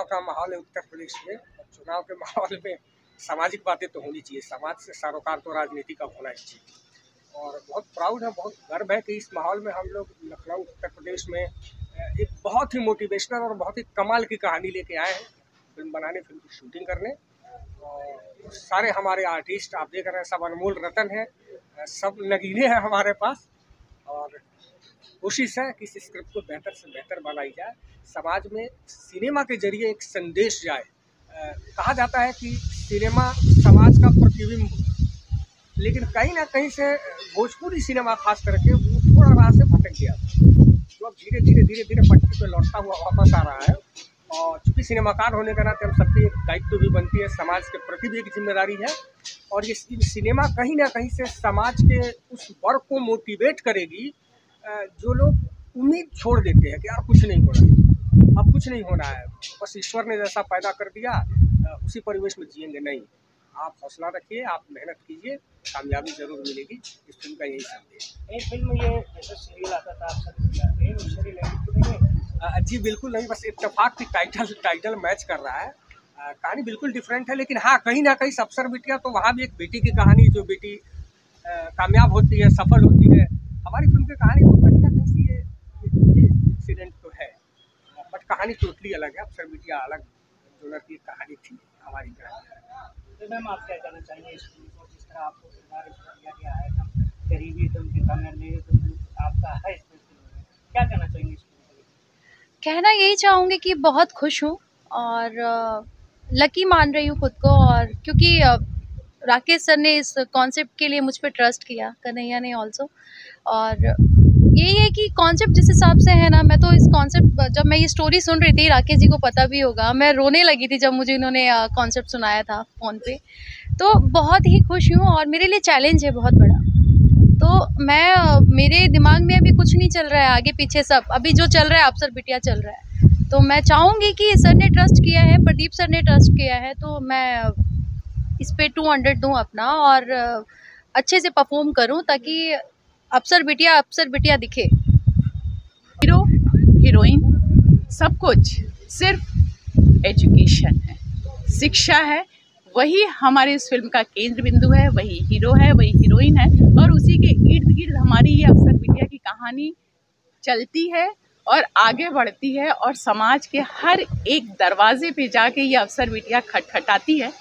चुनाव का माहौल है उत्तर प्रदेश में। चुनाव के माहौल में सामाजिक बातें तो होनी चाहिए, समाज से सरोकार तो राजनीति का होना ही चाहिए। और बहुत प्राउड है, बहुत गर्व है कि इस माहौल में हम लोग लखनऊ उत्तर प्रदेश में एक बहुत ही मोटिवेशनल और बहुत ही कमाल की कहानी लेके आए हैं फिल्म बनाने, फिल्म की शूटिंग करने। और सारे हमारे आर्टिस्ट आप देख रहे हैं, सब अनमोल रतन है, सब नगीने हैं हमारे पास। और कोशिश है कि इस स्क्रिप्ट को बेहतर से बेहतर बनाई जाए, समाज में सिनेमा के जरिए एक संदेश जाए। कहा जाता है कि सिनेमा समाज का प्रतिबिंब, लेकिन कहीं ना कहीं से भोजपुरी सिनेमा खास करके वो थोड़ा राह से भटक गया, जो अब धीरे धीरे पटरी पे लौटता हुआ वापस आ रहा है। और चूँकि सिनेमाकार होने के नाते हम सबकी एक दायित्व भी बनती है, समाज के प्रति भी एक जिम्मेदारी है। और ये सिनेमा कहीं ना कहीं से समाज के उस वर्ग को मोटिवेट करेगी जो लोग उम्मीद छोड़ देते हैं कि यार कुछ नहीं हो रहा है, अब कुछ नहीं होना है, बस ईश्वर ने जैसा पैदा कर दिया उसी परिवेश में जिएंगे। नहीं, आप हौसला रखिए, आप मेहनत कीजिए, कामयाबी जरूर मिलेगी। इस फिल्म का यही संदेश। ये फिल्म ये जैसे सीरियल आता था आप सब जी बिल्कुल नहीं, बस इत्तेफाक की टाइटल मैच कर रहा है। कहानी बिल्कुल डिफरेंट है, लेकिन हाँ कहीं ना कहीं अफसर बिटिया, तो वहाँ भी एक बेटी की कहानी, जो बेटी कामयाब होती है, सफल होती है। हमारी फिल्म की कहानी तो कहीं ना कहीं से ये इंसिडेंट तो है, बट कहानी टोटली अलग है। अफसर बिटिया अलग जोनर की कहानी थी, हमारी कहानी। तो मैम आप क्या कहना चाहेंगे इस फिल्म को, जिस तरह आपको किरदार दिया गया है, गरीबी एकदम दिखाना आपका है इस फिल्म में, क्या कहना चाहेंगे इस फिल्म को? कहना यही चाहूँगी कि बहुत खुश हूँ और लकी मान रही हूँ खुद को, और क्योंकि राकेश सर ने इस कॉन्सेप्ट के लिए मुझ पे ट्रस्ट किया, कन्हैया ने ऑल्सो। और यही है कि कॉन्सेप्ट जिस हिसाब से है ना, मैं तो इस कॉन्सेप्ट, जब मैं ये स्टोरी सुन रही थी, राकेश जी को पता भी होगा, मैं रोने लगी थी जब मुझे इन्होंने कॉन्सेप्ट सुनाया था फ़ोन पे। तो बहुत ही खुश हूँ और मेरे लिए चैलेंज है बहुत बड़ा। तो मेरे दिमाग में अभी कुछ नहीं चल रहा है, आगे पीछे सब अभी जो चल रहा है अफसर बिटिया चल रहा है। तो मैं चाहूँगी कि सर ने ट्रस्ट किया है, प्रदीप सर ने ट्रस्ट किया है, तो मैं इस पे 200 दूँ अपना और अच्छे से परफॉर्म करूँ, ताकि अफसर बिटिया दिखे। हीरो हीरोइन सब कुछ सिर्फ एजुकेशन है, शिक्षा है, वही हमारे इस फिल्म का केंद्र बिंदु है। वही हीरो है, वही हीरोइन है, और उसी के इर्द गिर्द हमारी ये अफसर बिटिया की कहानी चलती है और आगे बढ़ती है, और समाज के हर एक दरवाजे पे जाके ये अफसर बिटिया खटखटाती है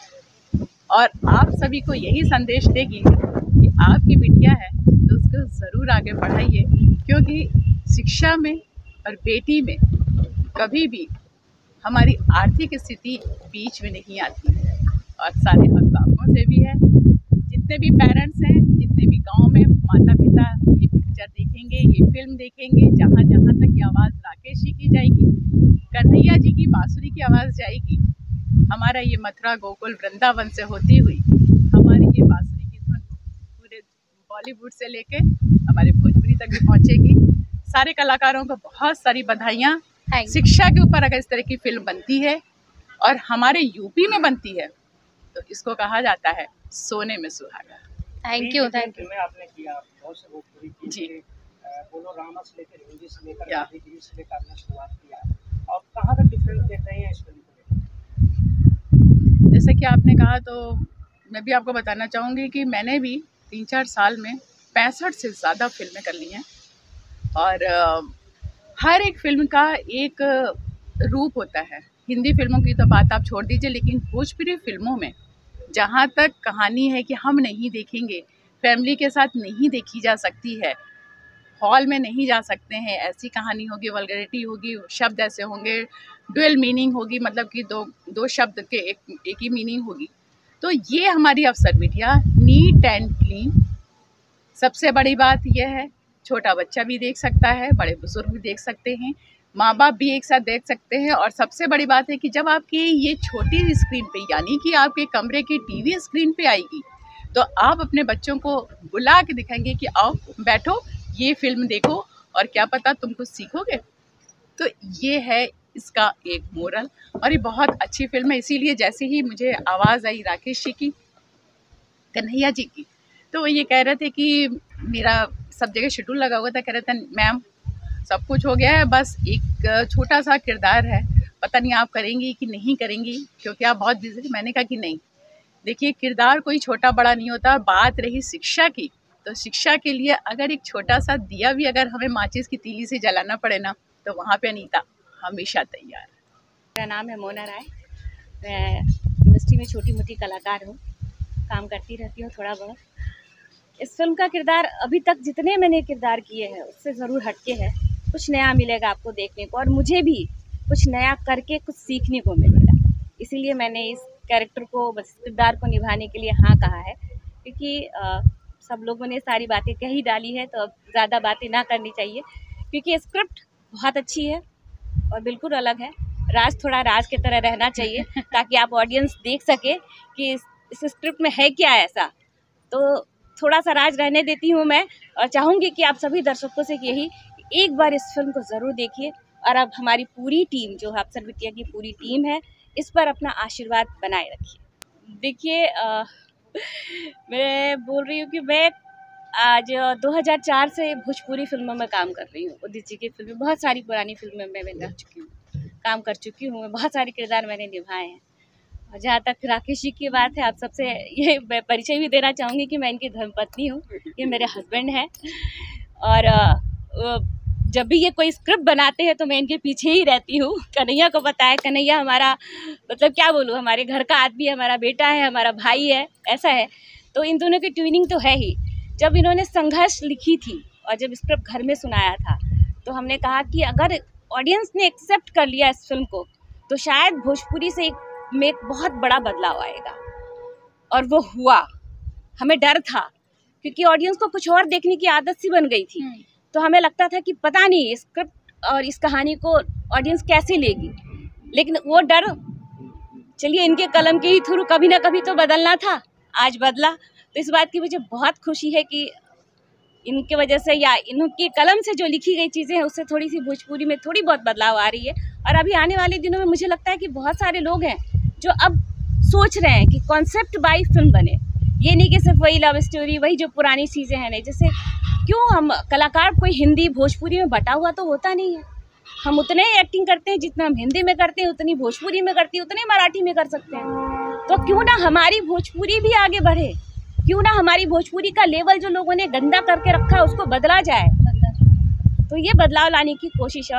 और आप सभी को यही संदेश देगी कि आपकी बिटिया है तो उसको ज़रूर आगे बढ़ाइए, क्योंकि शिक्षा में और बेटी में कभी भी हमारी आर्थिक स्थिति बीच में नहीं आती है। और सारे अभिभावकों से भी है, जितने भी पेरेंट्स हैं, जितने भी गांव में माता पिता ये पिक्चर देखेंगे, ये फिल्म देखेंगे, जहाँ जहाँ तक ये आवाज़ राकेश जी की जाएगी, कन्हैया जी की बांसुरी की आवाज़ जाएगी, हमारा ये मथुरा गोकुल वृंदावन से होती हुई हमारी ये बांसुरी की धुन पूरे बॉलीवुड से लेके हमारे भोजपुरी तक भी पहुँचेगी। सारे कलाकारों को बहुत सारी बधाइयाँ। शिक्षा के ऊपर अगर इस तरह की फिल्म बनती है और हमारे यूपी में बनती है तो इसको कहा जाता है सोने में सुहागा। Thank you. आपने किया बहुत से भोजपुरी की जी, बोलो रामा से लेकर हिंदी से लेकर गांधी से लेकर आपने शुरुआत किया, और कहाँ तक डिफरेंस देख रहे हैं इस फिल्म को? जैसे कि आपने कहा, तो मैं भी आपको बताना चाहूँगी कि मैंने भी 3-4 साल में 65 से ज़्यादा फिल्में कर ली हैं, और हर एक फिल्म का एक रूप होता है। हिंदी फिल्मों की तो बात आप छोड़ दीजिए, लेकिन भोजपुरी फिल्मों में जहाँ तक कहानी है कि हम नहीं देखेंगे, फैमिली के साथ नहीं देखी जा सकती है, हॉल में नहीं जा सकते हैं, ऐसी कहानी होगी, वल्गैरिटी होगी, शब्द ऐसे होंगे, डुअल मीनिंग होगी, मतलब कि दो शब्द के एक ही मीनिंग होगी। तो ये हमारी अफसर बिटिया नीट एंड क्लीन। सबसे बड़ी बात यह है, छोटा बच्चा भी देख सकता है, बड़े बुजुर्ग भी देख सकते हैं, माँ बाप भी एक साथ देख सकते हैं। और सबसे बड़ी बात है कि जब आपके ये छोटी स्क्रीन पे, यानी कि आपके कमरे की टीवी स्क्रीन पे आएगी, तो आप अपने बच्चों को बुला के दिखाएंगे कि आओ बैठो, ये फिल्म देखो, और क्या पता तुम कुछ सीखोगे। तो ये है इसका एक मोरल, और ये बहुत अच्छी फिल्म है। इसीलिए जैसे ही मुझे आवाज़ आई राकेश जी की, कन्हैया जी की, तो वो ये कह रहे थे कि मेरा सब जगह शेड्यूल लगा हुआ था, कह रहे थे मैम सब कुछ हो गया है, बस एक छोटा सा किरदार है, पता नहीं आप करेंगी कि नहीं करेंगी, क्योंकि आप बहुत बिजी। मैंने कहा कि नहीं, देखिए किरदार कोई छोटा बड़ा नहीं होता। बात रही शिक्षा की, तो शिक्षा के लिए अगर एक छोटा सा दिया भी अगर हमें माचिस की तीली से जलाना पड़े ना, तो वहाँ पे अनीता हमेशा तैयार। मेरा नाम है मोना राय। मैं इंडस्ट्री में छोटी मोटी कलाकार हूँ, काम करती रहती हूँ थोड़ा बहुत। इस फिल्म का किरदार अभी तक जितने मैंने किरदार किए हैं उससे ज़रूर हटके है। कुछ नया मिलेगा आपको देखने को, और मुझे भी कुछ नया करके कुछ सीखने को मिलेगा। इसीलिए मैंने इस कैरेक्टर को, बस किरदार को निभाने के लिए हाँ कहा है, क्योंकि सब लोगों ने सारी बातें कही डाली है, तो अब ज़्यादा बातें ना करनी चाहिए, क्योंकि स्क्रिप्ट बहुत अच्छी है और बिल्कुल अलग है। राज थोड़ा राज की तरह रहना चाहिए ताकि आप ऑडियंस देख सके कि इस स्क्रिप्ट में है क्या ऐसा। तो थोड़ा सा राज रहने देती हूँ मैं, और चाहूँगी कि आप सभी दर्शकों से यही, एक बार इस फिल्म को ज़रूर देखिए। और अब हमारी पूरी टीम, जो अफसर बिटिया की पूरी टीम है, इस पर अपना आशीर्वाद बनाए रखिए। देखिए मैं बोल रही हूँ कि मैं आज 2004 से भोजपुरी फिल्मों में काम कर रही हूँ। उदित जी की फिल्में, बहुत सारी पुरानी फिल्में में मैं रह चुकी हूँ, काम कर चुकी हूँ। बहुत सारे किरदार मैंने निभाए हैं। और जहाँ तक राकेश जी की बात है, आप सबसे ये परिचय भी देना चाहूँगी कि मैं इनकी धर्मपत्नी हूँ, ये मेरे हस्बैंड हैं। और जब भी ये कोई स्क्रिप्ट बनाते हैं तो मैं इनके पीछे ही रहती हूँ। कन्हैया को पता है, कन्हैया हमारा, मतलब क्या बोलूँ, हमारे घर का आदमी है, हमारा बेटा है, हमारा भाई है, ऐसा है। तो इन दोनों की ट्यूनिंग तो है ही। जब इन्होंने संघर्ष लिखी थी और जब स्क्रिप्ट घर में सुनाया था, तो हमने कहा कि अगर ऑडियंस ने एक्सेप्ट कर लिया इस फिल्म को, तो शायद भोजपुरी से में एक बहुत बड़ा बदलाव आएगा। और वो हुआ। हमें डर था, क्योंकि ऑडियंस को कुछ और देखने की आदत सी बन गई थी। तो हमें लगता था कि पता नहीं स्क्रिप्ट और इस कहानी को ऑडियंस कैसे लेगी। लेकिन वो डर, चलिए इनके कलम के ही थ्रू कभी ना कभी तो बदलना था, आज बदला। तो इस बात की मुझे बहुत खुशी है कि इनके वजह से, या इनकी कलम से जो लिखी गई चीज़ें हैं, उससे थोड़ी सी भोजपुरी में थोड़ी बहुत बदलाव आ रही है। और अभी आने वाले दिनों में मुझे लगता है कि बहुत सारे लोग हैं जो अब सोच रहे हैं कि कॉन्सेप्ट बाई फिल्म बने। ये नहीं कि सिर्फ वही लव स्टोरी, वही जो पुरानी चीज़ें हैं। नहीं, जैसे क्यों हम कलाकार कोई हिंदी भोजपुरी में बटा हुआ तो होता नहीं है। हम उतने ही एक्टिंग करते हैं जितना हम हिंदी में करते हैं, उतनी भोजपुरी में करते हैं, उतने मराठी में कर सकते हैं। तो क्यों ना हमारी भोजपुरी भी आगे बढ़े, क्यों ना हमारी भोजपुरी का लेवल जो लोगों ने गंदा करके रखा है उसको बदला जाए। तो ये बदलाव लाने की कोशिश है।